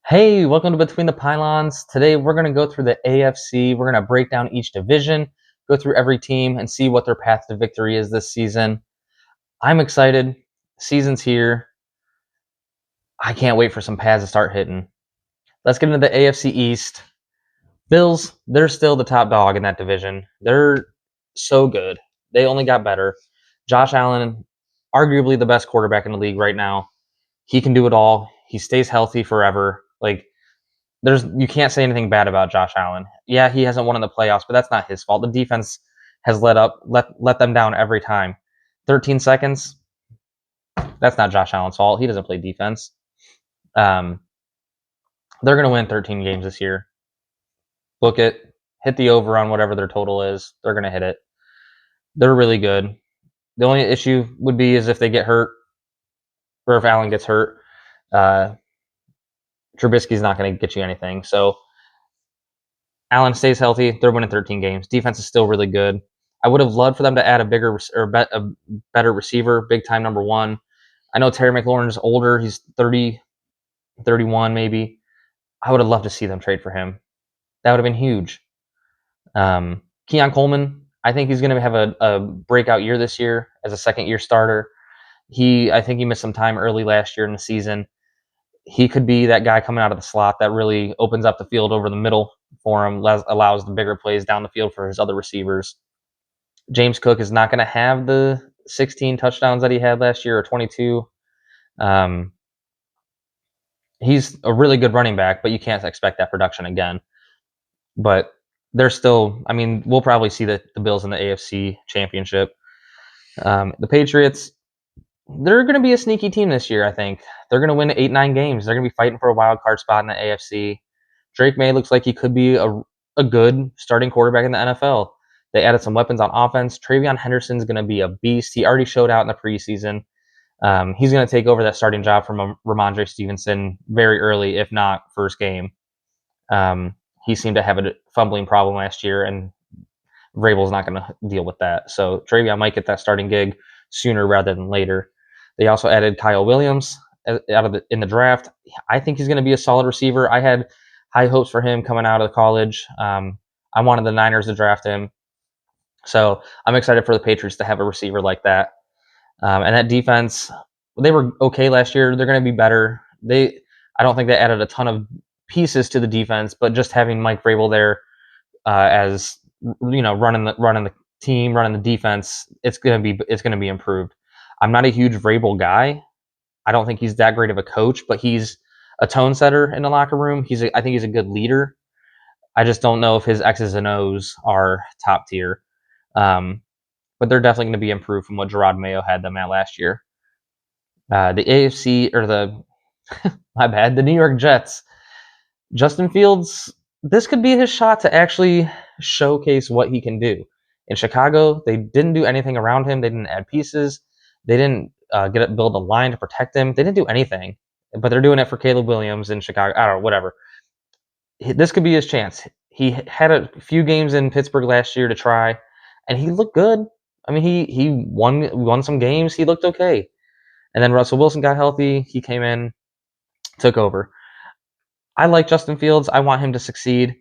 Hey, welcome to Between the Pylons. Today we're going to go through the AFC. We're going to break down each division, go through every team, and see what their path to victory is this season. I'm excited. Season's here. I can't wait for some pads to start hitting. Let's get into the AFC East. Bills, they're still the top dog in that division. They're so good. They only got better. Josh Allen, arguably the best quarterback in the league right now. He can do it all. He stays healthy forever. You can't say anything bad about Josh Allen. Yeah, he hasn't won in the playoffs, but that's not his fault. The defense has let them down every time. 13 seconds. That's not Josh Allen's fault. He doesn't play defense. Um, they're going to win 13 games this year. Book it. Hit the over on whatever their total is. They're going to hit it. They're really good. The only issue would be is if they get hurt or if Allen gets hurt. Trubisky's not going to get you anything. So Allen stays healthy. They're winning 13 games. Defense is still really good. I would have loved for them to add a better receiver, big time number one. I know Terry McLaurin's older. He's 30, 31 maybe. I would have loved to see them trade for him. That would have been huge. Keon Coleman, I think he's going to have a breakout year this year as a second-year starter. I think he missed some time early last year in the season. He could be that guy coming out of the slot that really opens up the field over the middle for him, allows the bigger plays down the field for his other receivers. James Cook is not going to have the 16 touchdowns that he had last year or 22. He's a really good running back, but you can't expect that production again. But they're still, we'll probably see the Bills in the AFC Championship. The Patriots, they're going to be a sneaky team this year, I think. They're going to win 8-9 games. They're going to be fighting for a wild card spot in the AFC. Drake May looks like he could be a good starting quarterback in the NFL. They added some weapons on offense. Travion Henderson's going to be a beast. He already showed out in the preseason. He's going to take over that starting job from Ramondre Stevenson very early, if not first game. He seemed to have a fumbling problem last year, and Vrabel's not going to deal with that. So Travion might get that starting gig sooner rather than later. They also added Kyle Williams in the draft. I think he's going to be a solid receiver. I had high hopes for him coming out of college. I wanted the Niners to draft him. So I'm excited for the Patriots to have a receiver like that. And that defense, they were okay last year. They're going to be better. I don't think they added a ton of pieces to the defense, but just having Mike Vrabel there as running the team, running the defense, it's going to be improved. I'm not a huge Vrabel guy. I don't think he's that great of a coach, but he's a tone setter in the locker room. I think he's a good leader. I just don't know if his X's and O's are top tier. But they're definitely going to be improved from what Gerard Mayo had them at last year. The AFC, or the New York Jets. Justin Fields, this could be his shot to actually showcase what he can do. In Chicago, they didn't do anything around him. They didn't add pieces. They didn't build a line to protect him. They didn't do anything. But they're doing it for Caleb Williams in Chicago. I don't know, whatever. This could be his chance. He had a few games in Pittsburgh last year to try, and he looked good. He won some games. He looked okay. And then Russell Wilson got healthy. He came in, took over. I like Justin Fields. I want him to succeed.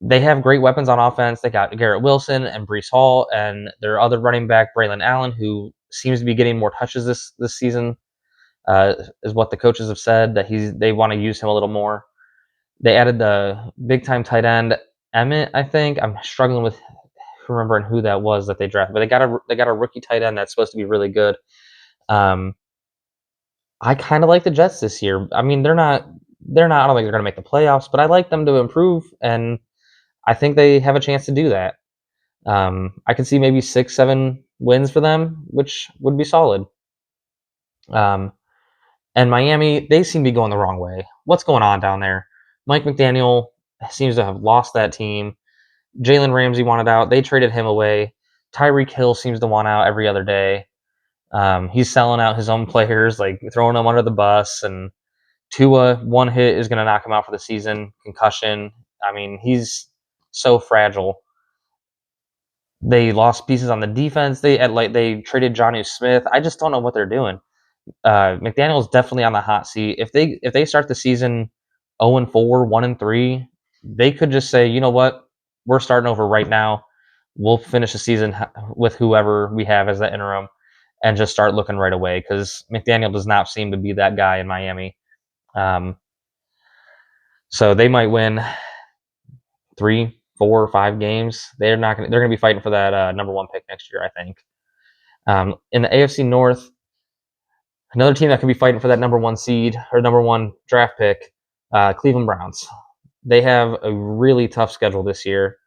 They have great weapons on offense. They got Garrett Wilson and Breece Hall, and their other running back, Braylon Allen, who seems to be getting more touches this season, is what the coaches have said, that they want to use him a little more. They added the big-time tight end, Emmett, I think. I'm struggling with remembering who that was that they drafted, but they got a rookie tight end that's supposed to be really good. I kind of like the Jets this year. They're not. I don't think they're going to make the playoffs, but I like them to improve, and I think they have a chance to do that. I could see maybe 6-7 wins for them, which would be solid. And Miami, they seem to be going the wrong way. What's going on down there? Mike McDaniel seems to have lost that team. Jalen Ramsey wanted out. They traded him away. Tyreek Hill seems to want out every other day. He's selling out his own players, like throwing them under the bus. And Tua, one hit is going to knock him out for the season. Concussion. He's so fragile. They lost pieces on the defense. They traded Jonnu Smith. I just don't know what they're doing. McDaniel's definitely on the hot seat. If they start the season 0-4, 1-3, they could just say, you know what, we're starting over right now. We'll finish the season with whoever we have as the interim and just start looking right away, because McDaniel does not seem to be that guy in Miami. So they might win 3, 4, 5 games. They're going to be fighting for that number 1 pick next year, I think. In the AFC North, another team that could be fighting for that number 1 seed or number 1 draft pick, Cleveland Browns. They have a really tough schedule this year.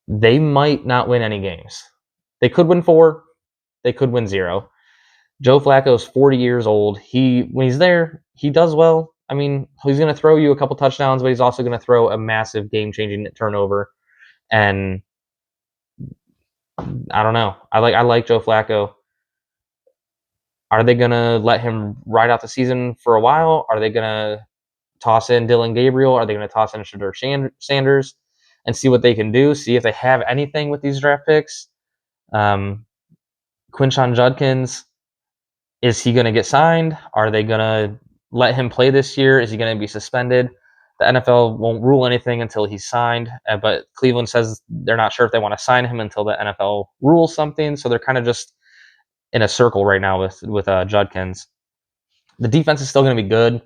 They might not win any games. They could win 4. They could win 0. Joe Flacco's 40 years old. When he's there, he does well. I mean, he's going to throw you a couple touchdowns, but he's also going to throw a massive game-changing turnover. And I don't know. I like Joe Flacco. Are they going to let him ride out the season for a while? Are they going to toss in Dylan Gabriel? Are they going to toss in Shedeur Sanders and see what they can do? See if they have anything with these draft picks. Quinshon Judkins, is he going to get signed? Are they going to let him play this year? Is he going to be suspended? The NFL won't rule anything until he's signed, but Cleveland says they're not sure if they want to sign him until the NFL rules something. So they're kind of just in a circle right now with Judkins. The defense is still going to be good.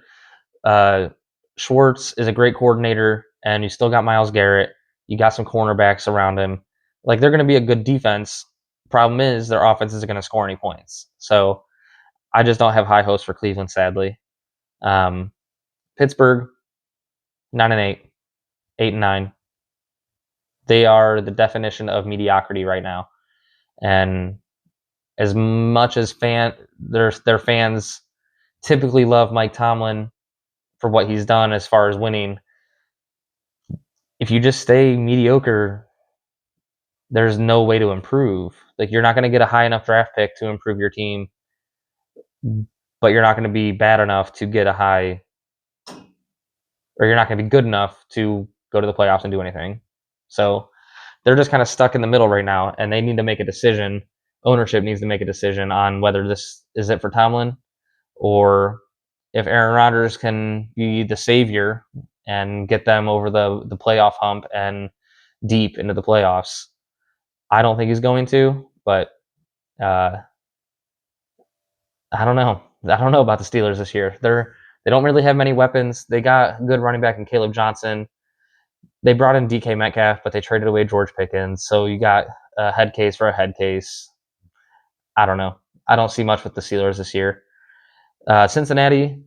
Schwartz is a great coordinator, and you still got Myles Garrett. You got some cornerbacks around him. Like, they're going to be a good defense. Problem is, their offense isn't going to score any points. So I just don't have high hopes for Cleveland, sadly. Pittsburgh, 9-8, 8-9. They are the definition of mediocrity right now. And as much as their fans typically love Mike Tomlin for what he's done as far as winning, if you just stay mediocre, there's no way to improve. Like, you're not going to get a high enough draft pick to improve your team, but you're not going to be bad enough to get a high, or you're not going to be good enough to go to the playoffs and do anything. So they're just kind of stuck in the middle right now, and they need to make a decision. Ownership needs to make a decision on whether this is it for Tomlin, or if Aaron Rodgers can be the savior and get them over the playoff hump and deep into the playoffs. I don't think he's going to, but I don't know. I don't know about the Steelers this year. They don't really have many weapons. They got a good running back in Caleb Johnson. They brought in DK Metcalf, but they traded away George Pickens. So you got a head case for a head case. I don't know. I don't see much with the Steelers this year. Cincinnati,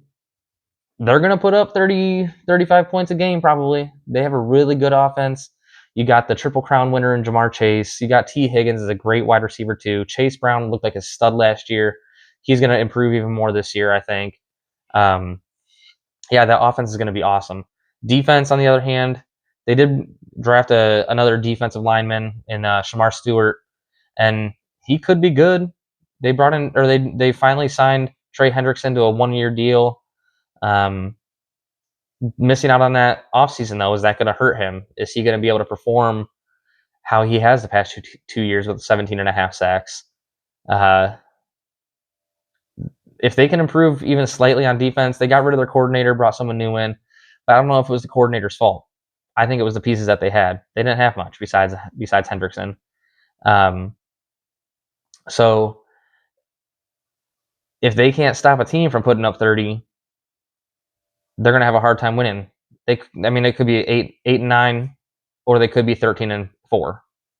they're going to put up 30, 35 points a game probably. They have a really good offense. You got the Triple Crown winner in Jamar Chase. You got T. Higgins as a great wide receiver too. Chase Brown looked like a stud last year. He's going to improve even more this year, I think. That offense is going to be awesome. Defense, on the other hand, they did draft another defensive lineman in Shamar Stewart, and he could be good. They brought in, or they finally signed Trey Hendrickson to a 1-year deal. Missing out on that offseason, though, is that going to hurt him? Is he going to be able to perform how he has the past 2 years with 17.5 sacks? If they can improve even slightly on defense, they got rid of their coordinator, brought someone new in. But I don't know if it was the coordinator's fault. I think it was the pieces that they had. They didn't have much besides Hendrickson. So if they can't stop a team from putting up 30, they're going to have a hard time winning. It could be 8-9, or they could be 13-4.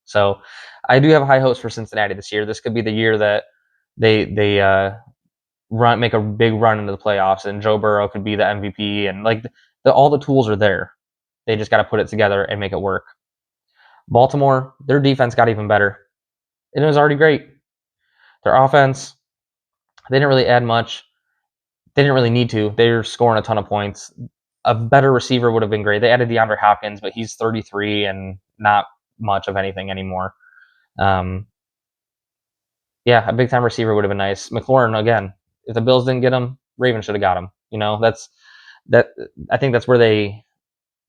So I do have high hopes for Cincinnati this year. This could be the year that they make a big run into the playoffs, and Joe Burrow could be the MVP, and all the tools are there. They just got to put it together and make it work. Baltimore, their defense got even better. It was already great. Their offense, they didn't really add much. They didn't really need to. They were scoring a ton of points. A better receiver would have been great. They added DeAndre Hopkins, but he's 33 and not much of anything anymore. A big-time receiver would have been nice. McLaurin, again, if the Bills didn't get him, Ravens should have got him. I think that's where they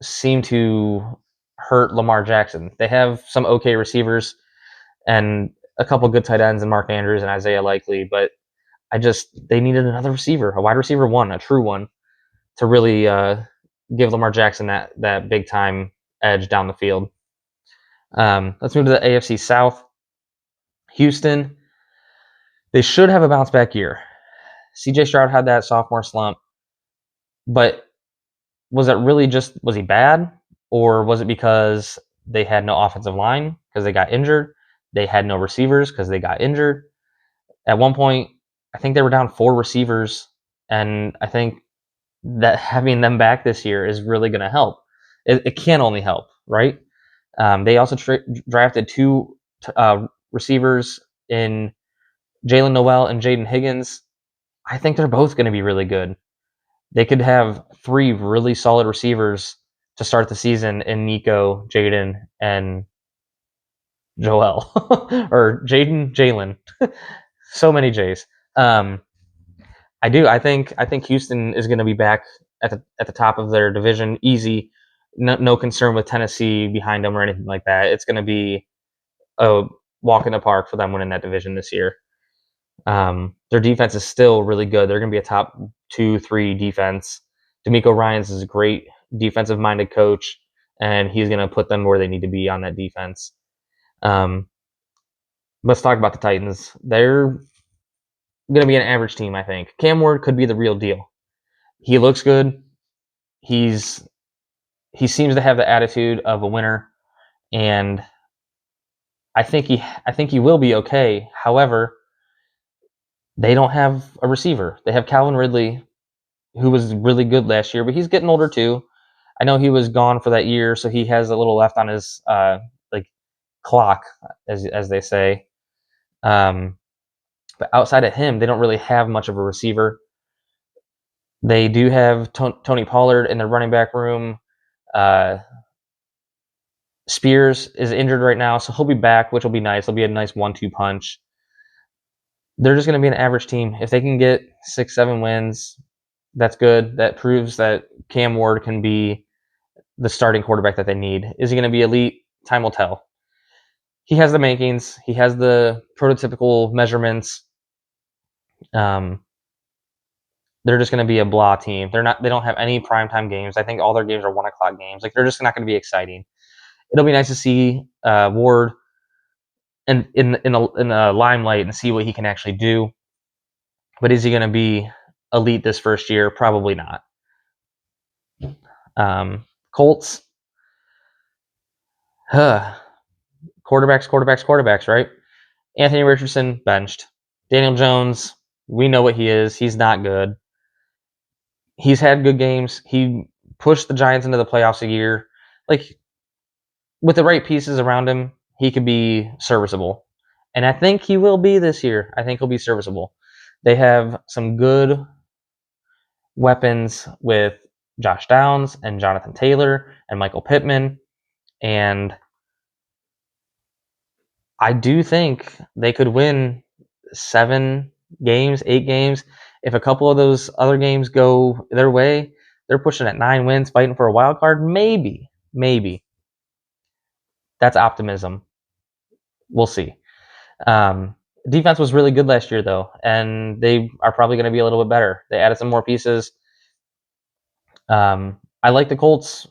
seem to hurt Lamar Jackson. They have some okay receivers and a couple good tight ends in Mark Andrews and Isaiah Likely, but they needed another receiver, a wide receiver one, a true one, to really give Lamar Jackson that big time edge down the field. Let's move to the AFC South. Houston, they should have a bounce back year. CJ Stroud had that sophomore slump, but was he bad, or was it because they had no offensive line because they got injured? They had no receivers because they got injured. At one point, I think they were down 4 receivers, and I think that having them back this year is really going to help. It can only help, right? They also drafted 2 receivers in Jalen Noel and Jaden Higgins. I think they're both going to be really good. They could have 3 really solid receivers to start the season in Nico, Jaden, and Joel. Or Jalen. So many J's. I do. I think Houston is going to be back at the top of their division, easy. No concern with Tennessee behind them or anything like that. It's going to be a walk in the park for them winning that division this year. Their defense is still really good. They're going to be a top 2-3 defense. D'Amico Ryans is a great defensive-minded coach, and he's going to put them where they need to be on that defense. Let's talk about the Titans. They're going to be an average team, I think. Cam Ward could be the real deal. He looks good. He seems to have the attitude of a winner, and I think he will be okay. However, they don't have a receiver. They have Calvin Ridley, who was really good last year, but he's getting older too. I know he was gone for that year, so he has a little left on his clock, as they say. But outside of him, they don't really have much of a receiver. They do have Tony Pollard in their running back room. Spears is injured right now, so he'll be back, which will be nice. It'll be a nice 1-2 punch. They're just going to be an average team. If they can get 6-7 wins, that's good. That proves that Cam Ward can be the starting quarterback that they need. Is he going to be elite? Time will tell. He has the makings. He has the prototypical measurements. They're just going to be a blah team. They don't have any primetime games. I think all their games are 1:00 games. They're just not going to be exciting. It'll be nice to see Ward in a limelight and see what he can actually do. But is he going to be elite this first year? Probably not. Colts. Quarterbacks, right? Anthony Richardson, benched. Daniel Jones, we know what he is. He's not good. He's had good games. He pushed the Giants into the playoffs a year. With the right pieces around him, he could be serviceable. And I think he will be this year. I think he'll be serviceable. They have some good weapons with Josh Downs and Jonathan Taylor and Michael Pittman. And I do think they could win 7 games, 8 games. If a couple of those other games go their way, they're pushing at 9 wins, fighting for a wild card. Maybe. That's optimism. We'll see. Defense was really good last year, though, and they are probably going to be a little bit better. They added some more pieces. I like the Colts,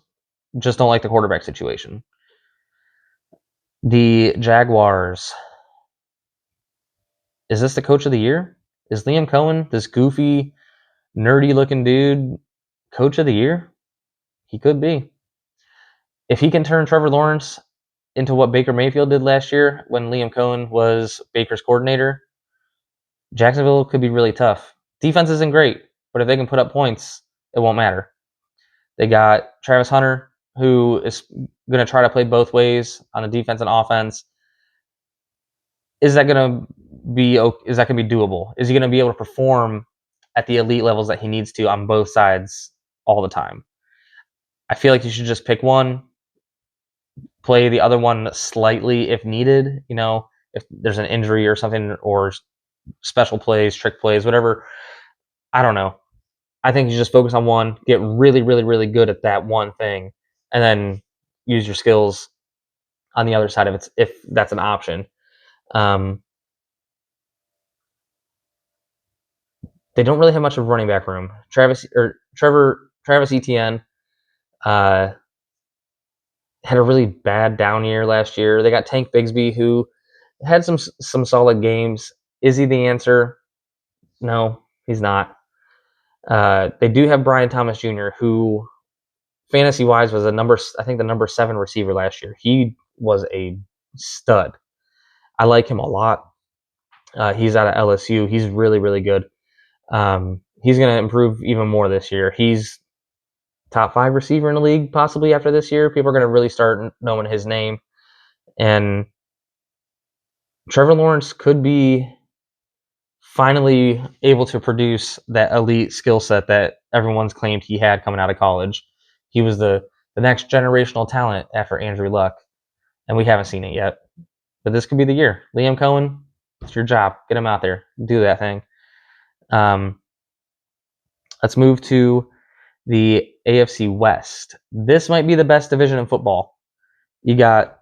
just don't like the quarterback situation. The Jaguars. Is this the coach of the year? Is Liam Cohen, this goofy, nerdy-looking dude, coach of the year? He could be. If he can turn Trevor Lawrence into what Baker Mayfield did last year when Liam Cohen was Baker's coordinator, Jacksonville could be really tough. Defense isn't great, but if they can put up points, it won't matter. They got Travis Hunter, who is going to try to play both ways on the defense and offense. Is that going to be doable? Is he going to be able to perform at the elite levels that he needs to on both sides all the time? I feel like you should just pick one, play the other one slightly if needed. If there's an injury or something, or special plays, trick plays, whatever. I don't know. I think you just focus on one, get really, really, really good at that one thing, and then use your skills on the other side of it if that's an option. They don't really have much of a running back room. Travis Etienne Uh, had a really bad down year last year. They got Tank Bigsby, who had some solid games. Is he the answer? No, he's not. They do have Brian Thomas Jr., who fantasy wise was I think the number 7 receiver last year. He was a stud. I like him a lot. He's out of LSU. He's really, really good. He's going to improve even more this year. He's top 5 receiver in the league possibly after this year. People are going to really start knowing his name. And Trevor Lawrence could be finally able to produce that elite skill set that everyone's claimed he had coming out of college. He was the next generational talent after Andrew Luck, and we haven't seen it yet. But this could be the year. Liam Cohen, it's your job. Get him out there. Do that thing. Let's move to the AFC West. This might be the best division in football. You got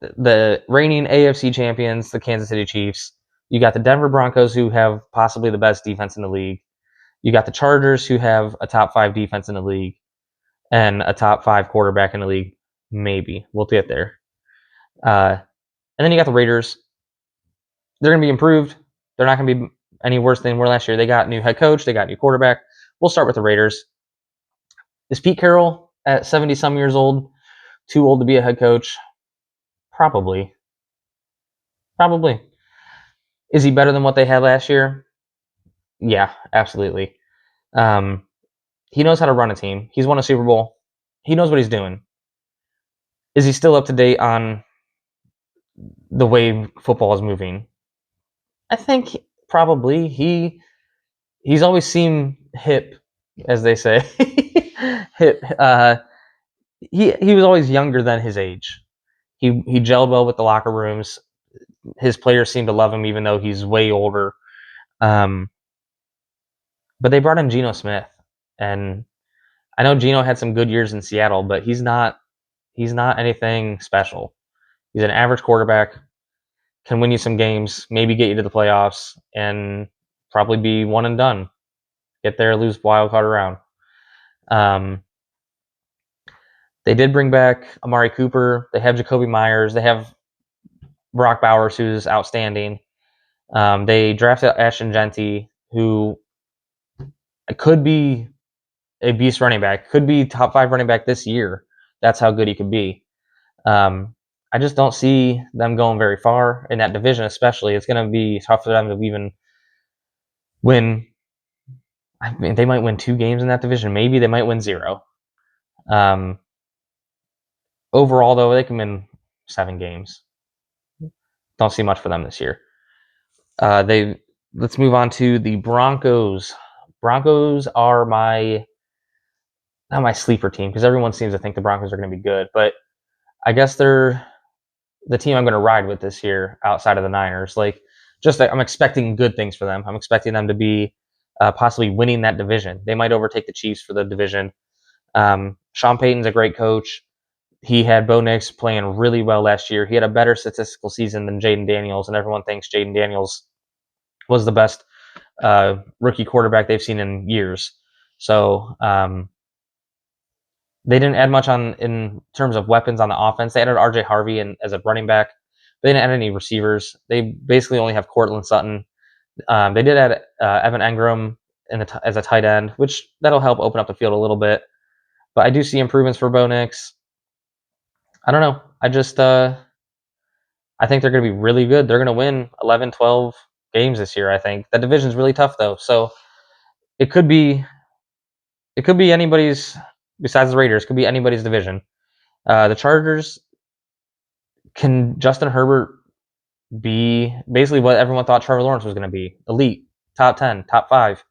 the reigning AFC champions, the Kansas City Chiefs. You got the Denver Broncos, who have possibly the best defense in the league. You got the Chargers, who have a top 5 defense in the league and a top 5 quarterback in the league. Maybe. We'll get there. And then you got the Raiders. They're going to be improved. They're not going to be any worse than they were last year. They got new head coach. They got new quarterback. We'll start with the Raiders. Is Pete Carroll at 70-some years old too old to be a head coach? Probably. Is he better than what they had last year? Yeah, absolutely. He knows how to run a team. He's won a Super Bowl. He knows what he's doing. Is he still up to date on the way football is moving? I think probably. He's always seemed hip, as they say. Hip. He was always younger than his age. He gelled well with the locker rooms. His players seem to love him, even though he's way older. But they brought in Geno Smith, and I know Geno had some good years in Seattle, but he's not anything special. He's an average quarterback, can win you some games, maybe get you to the playoffs, and probably be one and done. Get there, lose wild card round. They did bring back Amari Cooper. They have Jacoby Myers. They have Brock Bowers, who's outstanding. They drafted Ashton Genty, who could be a beast running back, could be top 5 running back this year. That's how good he could be. I just don't see them going very far in that division, especially. It's going to be tough for them to even win. I mean, they might win 2 games in that division. Maybe they might win 0. Overall, though, they can win 7 games. Don't see much for them this year. Let's move on to the Broncos. Broncos are not my sleeper team, because everyone seems to think the Broncos are going to be good, but I guess they're the team I'm going to ride with this year outside of the Niners. I'm expecting good things for them. I'm expecting them to be possibly winning that division. They might overtake the Chiefs for the division. Sean Payton's a great coach. He had Bo Nix playing really well last year. He had a better statistical season than Jaden Daniels, and everyone thinks Jaden Daniels was the best rookie quarterback they've seen in years. So they didn't add much in terms of weapons on the offense. They added R.J. Harvey as a running back. They didn't add any receivers. They basically only have Cortland Sutton. They did add Evan Engram as a tight end, which that'll help open up the field a little bit. But I do see improvements for Bo Nix. I don't know. I think they're going to be really good. They're going to win 11, 12 games this year, I think. That division's really tough, though. So it could be anybody's, besides the Raiders, could be anybody's division. The Chargers, can Justin Herbert be basically what everyone thought Trevor Lawrence was going to be? Elite, top 10, top 5.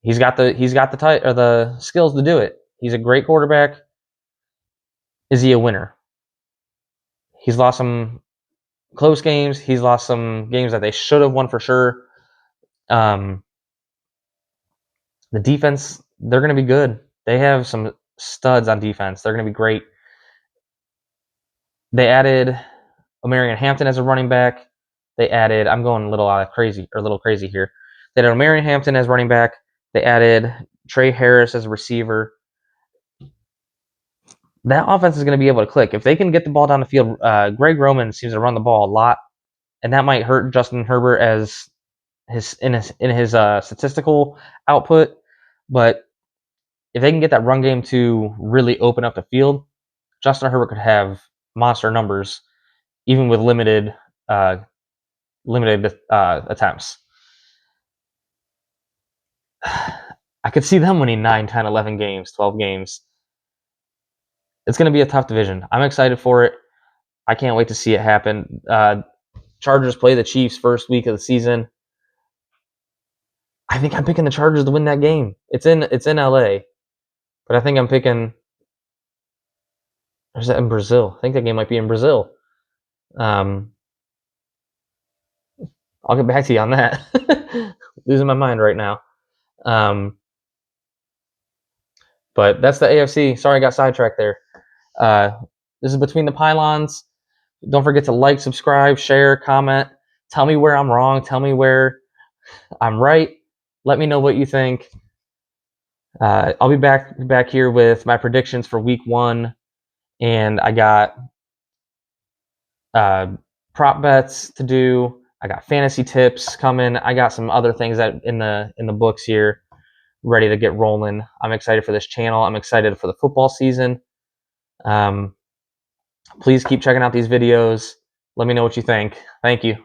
He's got the skills to do it. He's a great quarterback. Is he a winner? He's lost some close games. He's lost some games that they should have won for sure. The defense, they're going to be good. They have some studs on defense. They're going to be great. They added Omarion Hampton as a running back. I'm going a little crazy here. They added Omarion Hampton as running back. They added Trey Harris as a receiver. that offense is going to be able to click. If they can get the ball down the field, Greg Roman seems to run the ball a lot, and that might hurt Justin Herbert as in his statistical output. But if they can get that run game to really open up the field, Justin Herbert could have monster numbers, even with limited attempts. I could see them winning 9, 10, 11 games, 12 games. It's going to be a tough division. I'm excited for it. I can't wait to see it happen. Chargers play the Chiefs first week of the season. I think I'm picking the Chargers to win that game. It's in LA, but I think I'm picking. Or is that in Brazil? I think that game might be in Brazil. I'll get back to you on that. Losing my mind right now. But that's the AFC. Sorry, I got sidetracked there. This is Between the Pylons. Don't forget to like, subscribe, share, comment. Tell me where I'm wrong. Tell me where I'm right. Let me know what you think. I'll be back here with my predictions for week 1, and I got prop bets to do. I got fantasy tips coming. I got some other things that in the books here, ready to get rolling. I'm excited for this channel. I'm excited for the football season. Please keep checking out these videos. Let me know what you think. Thank you.